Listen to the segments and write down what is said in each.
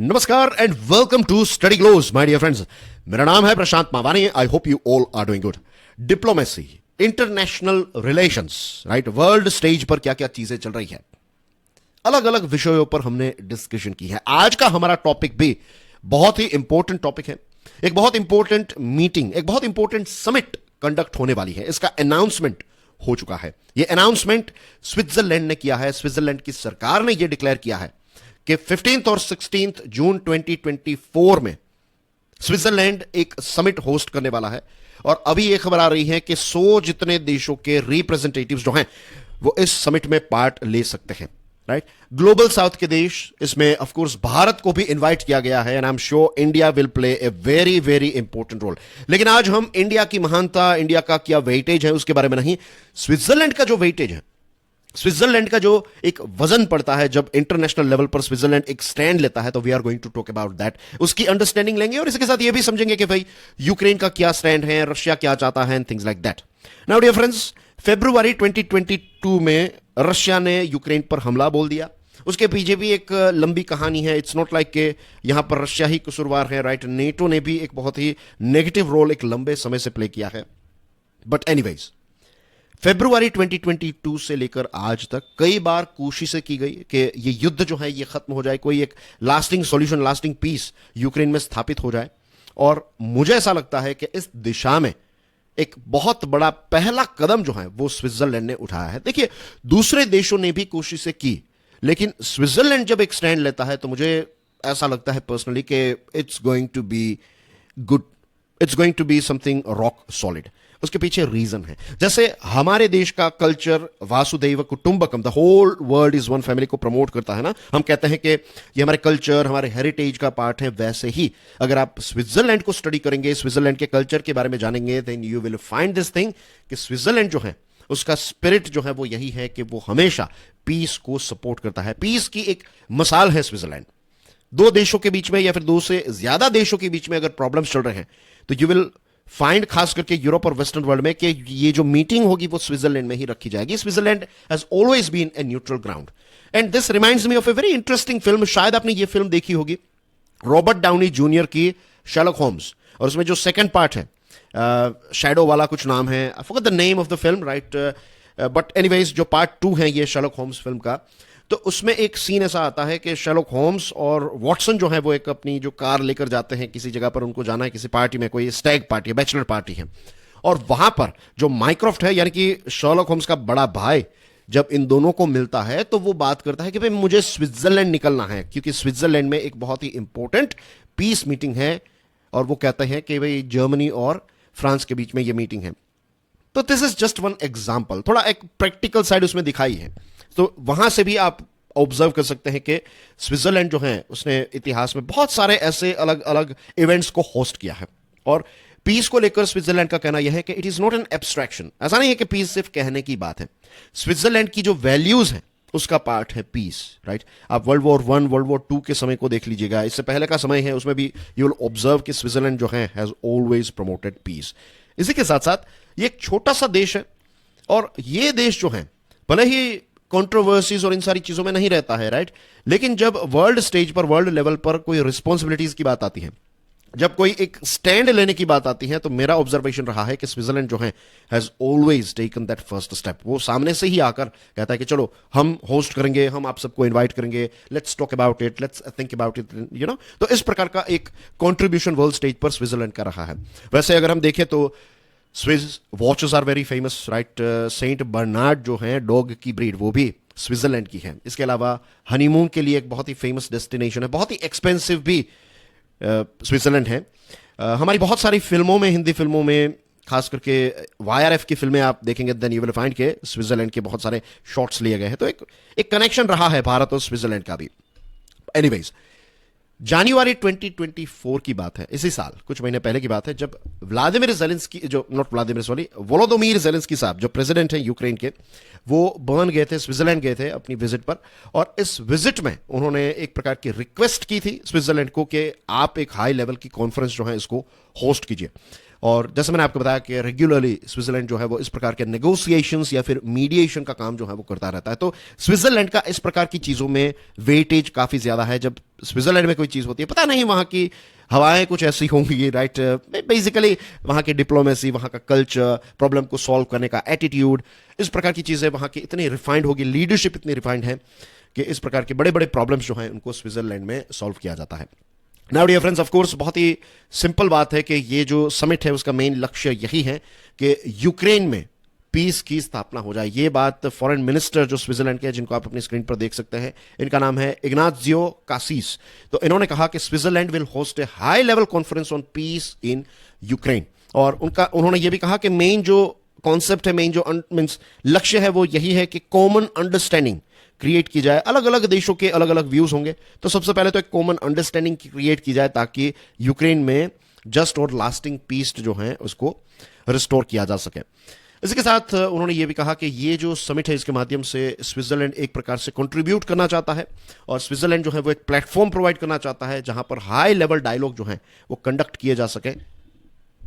नमस्कार and welcome to study glows my dear friends. मेरा नाम है Prashant Mawani. I hope you all are doing good. Diplomacy, international relations, right, world stage पर क्या क्या चीजें चल रही है, अलग अलग विषयों पर हमने डिस्कशन की है। आज का हमारा टॉपिक भी बहुत ही इंपॉर्टेंट टॉपिक है। एक बहुत इंपॉर्टेंट मीटिंग, एक बहुत इंपॉर्टेंट समिट कंडक्ट होने वाली है। इसका अनाउंसमेंट हो चुका है। यह अनाउंसमेंट स्विट्जरलैंड ने किया है। स्विट्जरलैंड की सरकार ने यह डिक्लेयर किया है कि 15 और 16 जून 2024 में स्विट्जरलैंड एक समिट होस्ट करने वाला है। और अभी यह खबर आ रही है कि 100 जितने देशों के रिप्रेजेंटेटिव्स जो हैं वो इस समिट में पार्ट ले सकते हैं, राइट। ग्लोबल साउथ के देश, इसमें ऑफ कोर्स भारत को भी इनवाइट किया गया है and I am sure India will play a very very important role. लेकिन आज हम इंडिया की महानता, इंडिया का क्या वेटेज है उसके बारे में नहीं, स्विट्जरलैंड का जो वेटेज है, स्विट्जरलैंड का जो एक वजन पड़ता है जब इंटरनेशनल लेवल पर स्विट्जरलैंड एक स्टैंड लेता है, तो we are going to talk about that. उसकी अंडरस्टैंडिंग लेंगे और इसके साथ ये भी समझेंगे कि भाई यूक्रेन का क्या स्टैंड है, रशिया क्या चाहता है, and things like that. Now dear friends, फरवरी 2022 में रशिया ने यूक्रेन पर हमला बोल दिया। उसके पीछे भी एक लंबी कहानी है। इट्स नॉट लाइक के यहां पर रशिया ही कसूरवार है, राइट। नेटो ने भी एक बहुत ही नेगेटिव रोल एक लंबे समय से प्ले किया है। बट एनीवेज, फरवरी 2022 से लेकर आज तक कई बार कोशिशें की गई कि ये युद्ध जो है ये खत्म हो जाए, कोई एक lasting solution, lasting peace Ukraine में स्थापित हो जाए। और मुझे ऐसा लगता है कि इस दिशा में एक बहुत बड़ा पहला कदम जो है वो स्विट्जरलैंड ने उठाया है। देखिए, दूसरे देशों ने भी कोशिशें की, लेकिन स्विट्जरलैंड जब एक स्टैंड लेता है तो मुझे ऐसा लगता है पर्सनली कि it's going to be good, it's going to be something rock solid. उसके पीछे रीजन है। जैसे हमारे देश का कल्चर वासुदैव कुटुंबकम, the whole world is one family को प्रमोट करता है ना, हम कहते हैं कि ये हमारे कल्चर, हमारे हेरिटेज का पार्ट है। वैसे ही अगर आप स्विट्जरलैंड को स्टडी करेंगे, स्विट्जरलैंड के कल्चर के बारे में जानेंगे, then you will find this thing कि स्विट्जरलैंड जो है उसका स्पिरिट जो है वो यही है कि वो हमेशा पीस को सपोर्ट करता है। पीस की एक मिसाल है स्विट्जरलैंड। दो देशों के बीच में या फिर दो से ज्यादा देशों के बीच में अगर प्रॉब्लम्स चल रहे हैं तो यू विल फाइंड, खास करके यूरोप और वेस्टर्न वर्ल्ड में, कि ये जो मीटिंग होगी वो स्विट्जरलैंड में ही रखी जाएगी। Switzerland has always been a neutral ground and this reminds me of a very interesting film. शायद आपने ये फिल्म देखी होगी, रॉबर्ट डाउनी जूनियर की शर्लक होम्स। और उसमें जो सेकंड पार्ट है, शैडो वाला कुछ नाम है, I forgot the name of the film, right, but anyways जो पार्ट 2 है ये शर्लक होम्स फिल्म का, तो उसमें एक सीन ऐसा आता है कि शर्लक होम्स और वॉटसन जो है वो एक अपनी जो कार लेकर जाते हैं किसी जगह पर, उनको जाना है किसी पार्टी में, कोई स्टैग पार्टी है, बैचलर पार्टी है। और वहां पर जो माइक्रॉफ्ट है, यानी कि शर्लक होम्स का बड़ा भाई, जब इन दोनों को मिलता है तो वो बात करता है कि भाई मुझे स्विट्जरलैंड निकलना है क्योंकि स्विट्जरलैंड में एक बहुत ही इंपॉर्टेंट पीस मीटिंग है। और वो कहते हैं कि भाई जर्मनी और फ्रांस के बीच में ये मीटिंग है। तो this is just one example, थोड़ा एक प्रैक्टिकल साइड उसमें दिखाई है। तो वहां से भी आप ऑब्जर्व कर सकते हैं कि स्विट्जरलैंड जो है उसने इतिहास में बहुत सारे ऐसे अलग अलग इवेंट्स को होस्ट किया है। और पीस को लेकर स्विट्जरलैंड का कहना यह है कि it is not an abstraction. ऐसा नहीं है कि पीस सिर्फ कहने की बात है। स्विट्जरलैंड की जो वैल्यूज है उसका पार्ट है पीस, राइट। आप वर्ल्ड वॉर 1, वर्ल्ड वॉर 2 के समय को देख लीजिएगा, इससे पहले का समय है, उसमें भी यू विल ऑब्जर्व कि स्विट्जरलैंड जो है हैज ऑलवेज प्रमोटेड पीस। इसी के साथ साथ ये एक छोटा सा देश है और ये देश जो है भले ही कंट्रोवर्सीज और इन सारी चीजों में नहीं रहता है, राइट, लेकिन जब वर्ल्ड स्टेज पर, वर्ल्ड लेवल पर कोई रिस्पॉन्सिबिलिटीज की बात आती है, जब कोई एक स्टैंड लेने की बात आती है, तो मेरा ऑब्जर्वेशन रहा है कि स्विट्जरलैंड जो है has always taken that first step. वो सामने से ही आकर कहता है कि चलो हम होस्ट करेंगे, हम आप सबको इनवाइट करेंगे, let's talk about it, let's think about it, you know. तो इस प्रकार का एक कॉन्ट्रीब्यूशन वर्ल्ड स्टेज पर स्विट्जरलैंड का रहा है। वैसे अगर हम देखें तो Swiss watches are very famous, right. Saint Bernard जो है डॉग की ब्रीड, वो भी स्विट्जरलैंड की है। इसके अलावा हनीमून के लिए एक बहुत ही फेमस डेस्टिनेशन है, बहुत ही एक्सपेंसिव भी स्विट्जरलैंड है। हमारी बहुत सारी फिल्मों में, हिंदी फिल्मों में, खास करके YRF की फिल्में आप देखेंगे, देन यू विल फाइंड के स्विट्जरलैंड के बहुत सारे शॉट्स लिए गए हैं। तो एक कनेक्शन रहा है भारत और स्विट्जरलैंड का भी। एनीवेज, जनवरी 2024 की बात है, इसी साल कुछ महीने पहले की बात है, जब व्लादिमीर ज़ेलेंस्की, जो नॉट व्लादिमीर सॉरी वोलोदोमीर ज़ेलेंस्की साहब जो प्रेसिडेंट हैं यूक्रेन के, वो बर्न गए थे, स्विट्जरलैंड गए थे अपनी विजिट पर। और इस विजिट में उन्होंने एक प्रकार की रिक्वेस्ट की थी स्विट्जरलैंड को कि आप एक हाई लेवल की कॉन्फ्रेंस जो है इसको होस्ट कीजिए। और जैसे मैंने आपको बताया कि रेगुलरली स्विट्जरलैंड जो है वो इस प्रकार के नेगोशिएशंस या फिर मीडिएशन का काम जो है वो करता रहता है। तो स्विट्जरलैंड का इस प्रकार की चीज़ों में वेटेज काफ़ी ज़्यादा है। जब स्विट्जरलैंड में कोई चीज़ होती है, पता नहीं वहाँ की हवाएं कुछ ऐसी होंगी, राइट। बेसिकली वहाँ की डिप्लोमेसी, वहाँ का कल्चर, प्रॉब्लम को सॉल्व करने का एटीट्यूड, इस प्रकार की चीज़ें वहाँ की इतनी रिफाइंड होगी, लीडरशिप इतनी रिफाइंड है कि इस प्रकार के बड़े बड़े प्रॉब्लम्स जो हैं उनको स्विट्जरलैंड में सॉल्व किया जाता है। Now dear friends, of course बहुत ही सिंपल बात है कि ये जो समिट है उसका मेन लक्ष्य यही है कि यूक्रेन में पीस की स्थापना हो जाए। ये बात फॉरेन मिनिस्टर जो स्विट्जरलैंड के हैं, जिनको आप अपनी स्क्रीन पर देख सकते हैं, इनका नाम है इग्नाजियो कासीस। तो इन्होंने कहा कि Switzerland will host a high level conference on peace in Ukraine. और उन्होंने ये भी कहा कि मेन जो कॉन्सेप्ट है, मेन जो मीन्स लक्ष्य है वो यही है कि कॉमन अंडरस्टैंडिंग क्रिएट की जाए। अलग अलग देशों के अलग अलग व्यूज होंगे, तो सबसे पहले तो एक कॉमन अंडरस्टैंडिंग क्रिएट की जाए ताकि यूक्रेन में जस्ट और लास्टिंग पीस जो है उसको रिस्टोर किया जा सके। इसी के साथ उन्होंने ये भी कहा कि ये जो समिट है इसके माध्यम से स्विट्जरलैंड एक प्रकार से कंट्रीब्यूट करना चाहता है और स्विट्जरलैंड जो है वो एक प्लेटफॉर्म प्रोवाइड करना चाहता है जहां पर हाई लेवल डायलॉग जो है वो कंडक्ट किए जा सके।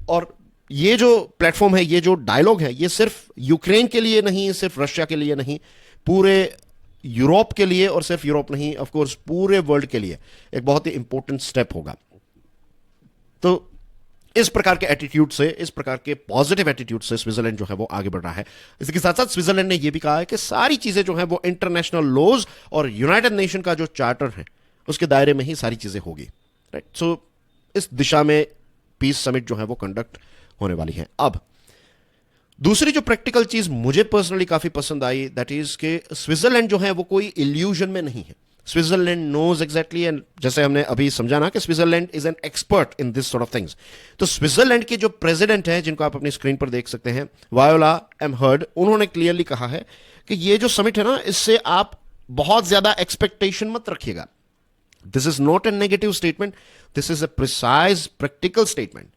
और ये जो प्लेटफॉर्म है, ये जो डायलॉग है, ये सिर्फ यूक्रेन के लिए नहीं, सिर्फ रशिया के लिए नहीं, पूरे यूरोप के लिए, और सिर्फ यूरोप नहीं, ऑफ कोर्स पूरे वर्ल्ड के लिए एक बहुत ही इंपॉर्टेंट स्टेप होगा। तो इस प्रकार के एटीट्यूड से, इस प्रकार के पॉजिटिव एटीट्यूड से स्विट्जरलैंड जो है वो आगे बढ़ रहा है। इसके साथ साथ स्विट्जरलैंड ने यह भी कहा है कि सारी चीजें जो है वो इंटरनेशनल लॉज और यूनाइटेड नेशन का जो चार्टर है उसके दायरे में ही सारी चीजें होगी, राइट। सो इस दिशा में पीस समिट जो है वो कंडक्ट होने वाली है। अब दूसरी जो प्रैक्टिकल चीज मुझे पर्सनली काफी पसंद आई, दैट इज कि स्विट्जरलैंड जो है वो कोई इल्यूजन में नहीं है। स्विट्जरलैंड नोज एग्जैक्टली, एंड जैसे हमने अभी समझा ना कि Switzerland is an expert in this sort of things. तो स्विट्जरलैंड के जो प्रेसिडेंट हैं, जिनको आप अपनी स्क्रीन पर देख सकते हैं, वायोला एम हर्ड, उन्होंने क्लियरली कहा है कि ये जो समिट है ना, इससे आप बहुत ज्यादा एक्सपेक्टेशन मत रखिएगा। This is not a negative statement, this is a precise practical statement.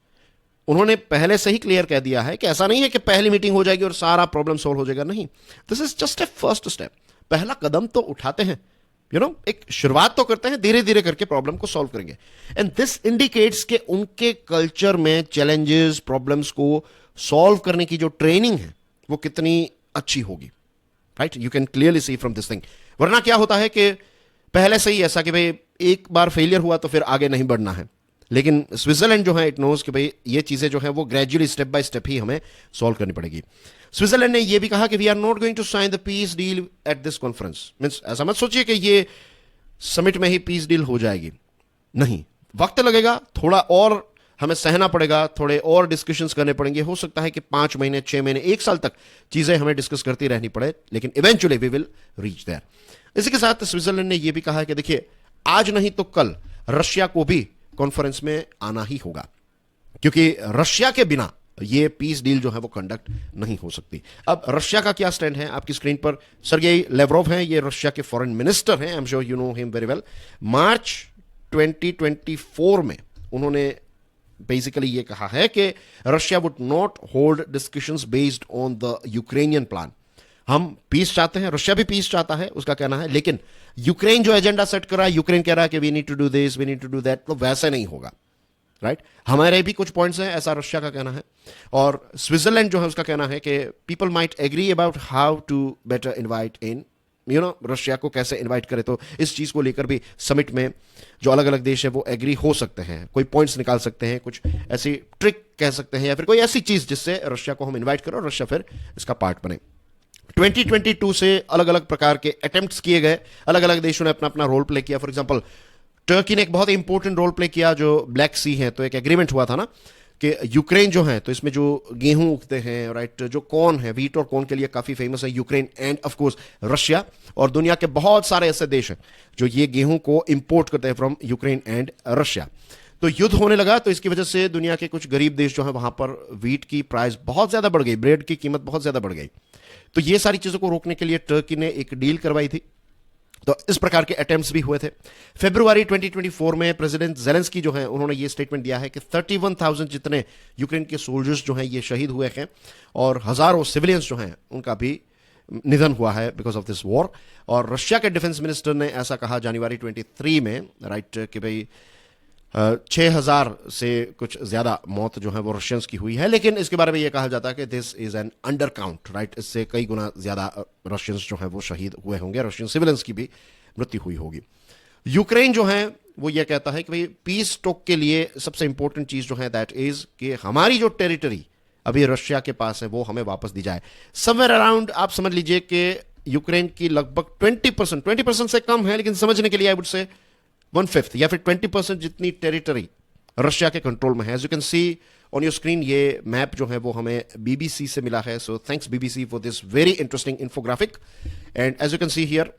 उन्होंने पहले से ही क्लियर कह दिया है कि ऐसा नहीं है कि पहली मीटिंग हो जाएगी और सारा प्रॉब्लम सॉल्व हो जाएगा, नहीं। This is just a first step. पहला कदम तो उठाते हैं, एक शुरुआत तो करते हैं, धीरे धीरे करके प्रॉब्लम को सॉल्व करेंगे। एंड दिस इंडिकेट्स कि उनके कल्चर में चैलेंजेस, प्रॉब्लम्स को सॉल्व करने की जो ट्रेनिंग है वो कितनी अच्छी होगी, right. You can clearly see from this thing. वरना क्या होता है कि पहले से ही ऐसा कि भाई एक बार फेलियर हुआ तो फिर आगे नहीं बढ़ना है। लेकिन स्विट्जरलैंड जो है, इट नोज कि भाई ये चीजें जो है वो ग्रेजुअली स्टेप बाय स्टेप ही हमें सॉल्व करनी पड़ेगी। स्विट्जरलैंड ने ये भी कहा कि we are not going to sign the peace deal at this conference. Means ऐसा मत सोचिए कि ये समिट में ही पीस डील हो जाएगी, नहीं। वक्त लगेगा, थोड़ा और हमें सहना पड़ेगा, थोड़े और डिस्कशंस करने पड़ेंगे। हो सकता है कि 5 महीने, 6 महीने, 1 साल तक चीजें हमें डिस्कस करती रहनी पड़े, लेकिन eventually we will reach there. इसी के साथ स्विट्जरलैंड ने यह भी कहा है कि देखिए, आज नहीं तो कल रशिया को भी कॉन्फ्रेंस में आना ही होगा, क्योंकि रशिया के बिना ये पीस डील जो है वो कंडक्ट नहीं हो सकती। अब रशिया का क्या स्टैंड है, आपकी स्क्रीन पर सर्गेई लेवरोव हैं, ये रशिया के फॉरेन मिनिस्टर हैं। I am sure you know him very well. March 2024 में उन्होंने बेसिकली ये कहा है कि Russia would not hold discussions based on the Ukrainian plan. हम पीस चाहते हैं, रशिया भी पीस चाहता है, उसका कहना है, लेकिन यूक्रेन जो एजेंडा सेट कर रहा है, यूक्रेन कह रहा है कि we need to do this, we need to do that, तो वैसे नहीं होगा, राइट। हमारे भी कुछ पॉइंट्स हैं, ऐसा रशिया का कहना है। और स्विट्जरलैंड जो है उसका कहना है कि people might agree about how to better invite in, Russia को कैसे इनवाइट करे। तो इस चीज को लेकर भी समिट में जो अलग अलग देश है वो एग्री हो सकते हैं, कोई पॉइंट्स निकाल सकते हैं, कुछ ऐसी ट्रिक कह सकते हैं, या फिर कोई ऐसी चीज जिससे रशिया को हम इन्वाइट करें और रशिया फिर इसका पार्ट बने। 2022 से अलग अलग प्रकार के अटेम्प्ट्स किए गए, अलग अलग देशों ने अपना अपना रोल प्ले किया। फॉर एग्जांपल टर्की ने एक बहुत ही इंपॉर्टेंट रोल प्ले किया जो ब्लैक सी है। तो एक एग्रीमेंट हुआ था ना कि यूक्रेन जो है, तो इसमें जो गेहूं उगते हैं, राइट, जो कॉर्न है, व्हीट और कॉर्न के लिए काफी फेमस है Ukraine, end of course Russia, और दुनिया के बहुत सारे ऐसे देश हैं जो ये गेहूं को इंपोर्ट करते हैं फ्रॉम यूक्रेन एंड रशिया। तो युद्ध होने लगा, तो इसकी वजह से दुनिया के कुछ गरीब देश जो है वहां पर व्हीट की प्राइस बहुत ज्यादा बढ़ गई, ब्रेड की कीमत बहुत ज्यादा बढ़ गई। तो ये सारी चीजों को रोकने के लिए टर्की ने एक डील करवाई थी। तो इस प्रकार के अटेम्प्ट्स भी हुए थे। फरवरी 2024 में प्रेसिडेंट जेलेंस्की जो है उन्होंने ये स्टेटमेंट दिया है कि 31,000 जितने यूक्रेन के सोल्जर्स जो हैं ये शहीद हुए हैं, और हजारों सिविलियंस जो हैं उनका भी निधन हुआ है बिकॉज ऑफ दिस वॉर। और रशिया के डिफेंस मिनिस्टर ने ऐसा कहा जनवरी 23 में, राइट, कि भाई 6,000 से कुछ ज्यादा मौत जो है वो रशियंस की हुई है, लेकिन इसके बारे में ये कहा जाता है कि this is an under count, right. इससे कई गुना ज्यादा रशियंस जो है वो शहीद हुए होंगे, रशियन सिविलियंस की भी मृत्यु हुई होगी। यूक्रेन जो है वो ये कहता है कि भाई पीस टॉक के लिए सबसे इंपॉर्टेंट चीज जो है दैट इज कि हमारी जो टेरिटरी अभी रशिया के पास है वो हमें वापस दी जाए। समवेयर अराउंड आप समझ लीजिए कि यूक्रेन की लगभग 20% से कम है, लेकिन समझने के लिए आई वुड से 1/5 या फिर 20% जितनी टेरिटरी रशिया के कंट्रोल में है। As you can see on your screen, ये मैप जो है वो हमें बीबीसी से मिला है। So thanks BBC for this very interesting infographic. And as you can see here,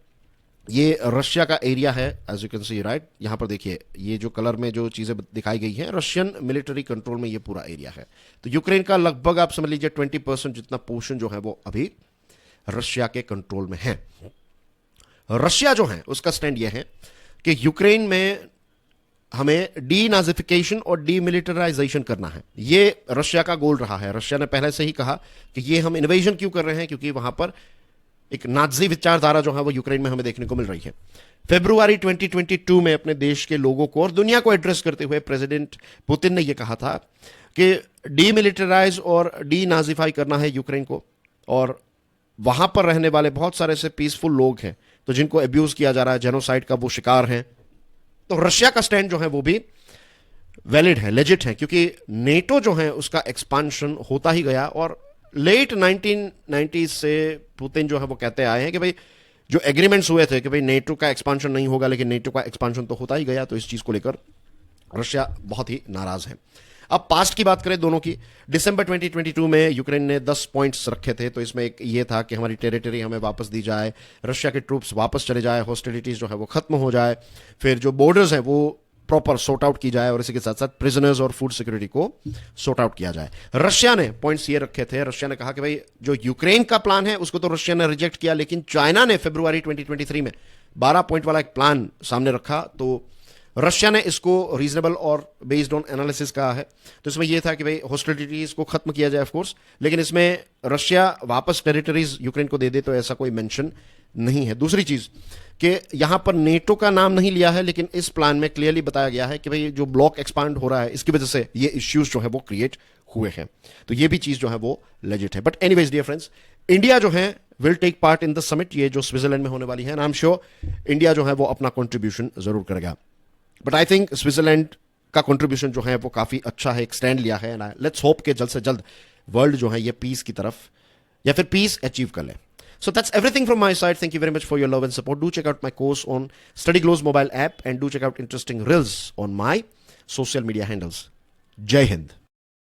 ये रशिया का एरिया है, as you can see right. यहां पर देखिए ये जो कलर में जो चीजें दिखाई गई हैं, रशियन मिलिट्री कंट्रोल में ये पूरा एरिया है। तो यूक्रेन का लगभग आप समझ लीजिए 20% जितना पोर्शन जो है वो अभी रशिया के कंट्रोल में है। रशिया जो है उसका स्टैंड यह है कि यूक्रेन में हमें डीनाजिफिकेशन और डीमिलिटराइजेशन करना है। ये रशिया का गोल रहा है। रशिया ने पहले से ही कहा कि ये हम इन्वेजन क्यों कर रहे हैं, क्योंकि वहां पर एक नाजी विचारधारा जो है वो यूक्रेन में हमें देखने को मिल रही है। फरवरी 2022 में अपने देश के लोगों को और दुनिया को एड्रेस करते हुए प्रेसिडेंट पुतिन ने यह कहा था कि डीमिलिटराइज और डीनाजिफाई करना है यूक्रेन को, और वहां पर रहने वाले बहुत सारे ऐसे पीसफुल लोग हैं तो जिनको अब्यूज किया जा रहा है, जेनोसाइड का वो शिकार हैं। तो रशिया का स्टैंड जो है वो भी वैलिड है, लेजिट है, क्योंकि नेटो जो है उसका एक्सपांशन होता ही गया और लेट 1990s से पुतिन जो है वो कहते आए हैं कि भाई जो एग्रीमेंट्स हुए थे कि भाई नेटो का एक्सपांशन नहीं होगा, लेकिन नेटो का एक्सपांशन तो होता ही गया। तो इस चीज को लेकर रशिया बहुत ही नाराज है। अब पास्ट की बात करें दोनों की, दिसंबर 2022 में यूक्रेन ने 10 पॉइंट्स रखे थे। तो इसमें एक ये था कि हमारी टेरिटरी हमें वापस दी जाए, रशिया के ट्रूप्स वापस चले जाए, हॉस्टिलिटीज जो है वो खत्म हो जाए, फिर जो बॉर्डर्स हैं वो प्रॉपर सॉर्ट आउट की जाए, और इसी के साथ साथ प्रिजनर्स और फूड सिक्योरिटी को सॉर्ट आउट किया जाए। रशिया ने पॉइंट्स ये रखे थे। रशिया ने कहा कि भाई जो यूक्रेन का प्लान है उसको तो रशिया ने रिजेक्ट किया, लेकिन चाइना ने फरवरी 2023 में 12 पॉइंट वाला एक प्लान सामने रखा। तो रशिया ने इसको रीजनेबल और बेस्ड ऑन एनालिसिस कहा है। तो इसमें यह था कि भाई हॉस्टिलिटीज को खत्म किया जाए ऑफ कोर्स, लेकिन इसमें रशिया वापस टेरिटरीज यूक्रेन को दे दे तो ऐसा कोई मेंशन नहीं है। दूसरी चीज कि यहां पर नेटो का नाम नहीं लिया है, लेकिन इस प्लान में क्लियरली बताया गया है कि भाई जो ब्लॉक एक्सपांड हो रहा है इसकी वजह से ये इश्यूज जो है वो क्रिएट हुए हैं। तो ये भी चीज जो है वो लेजिट है। But anyways dear friends, India जो है will take part in the summit, ये जो स्विट्जरलैंड में होने वाली है, and I am sure India जो है वो अपना कंट्रीब्यूशन जरूर करेगा। बट आई थिंक स्विट्जरलैंड का कंट्रीब्यूशन जो है वो काफी अच्छा है, एक स्टैंड लिया है, एंड लेट्स होप के जल्द से जल्द वर्ल्ड जो है ये पीस की तरफ या फिर पीस अचीव कर ले। So that's everything from my side. Thank you very much for your love and support. Do check out my course on Study Glows mobile app, and do check out interesting reels on my social media handles. Jai Hind.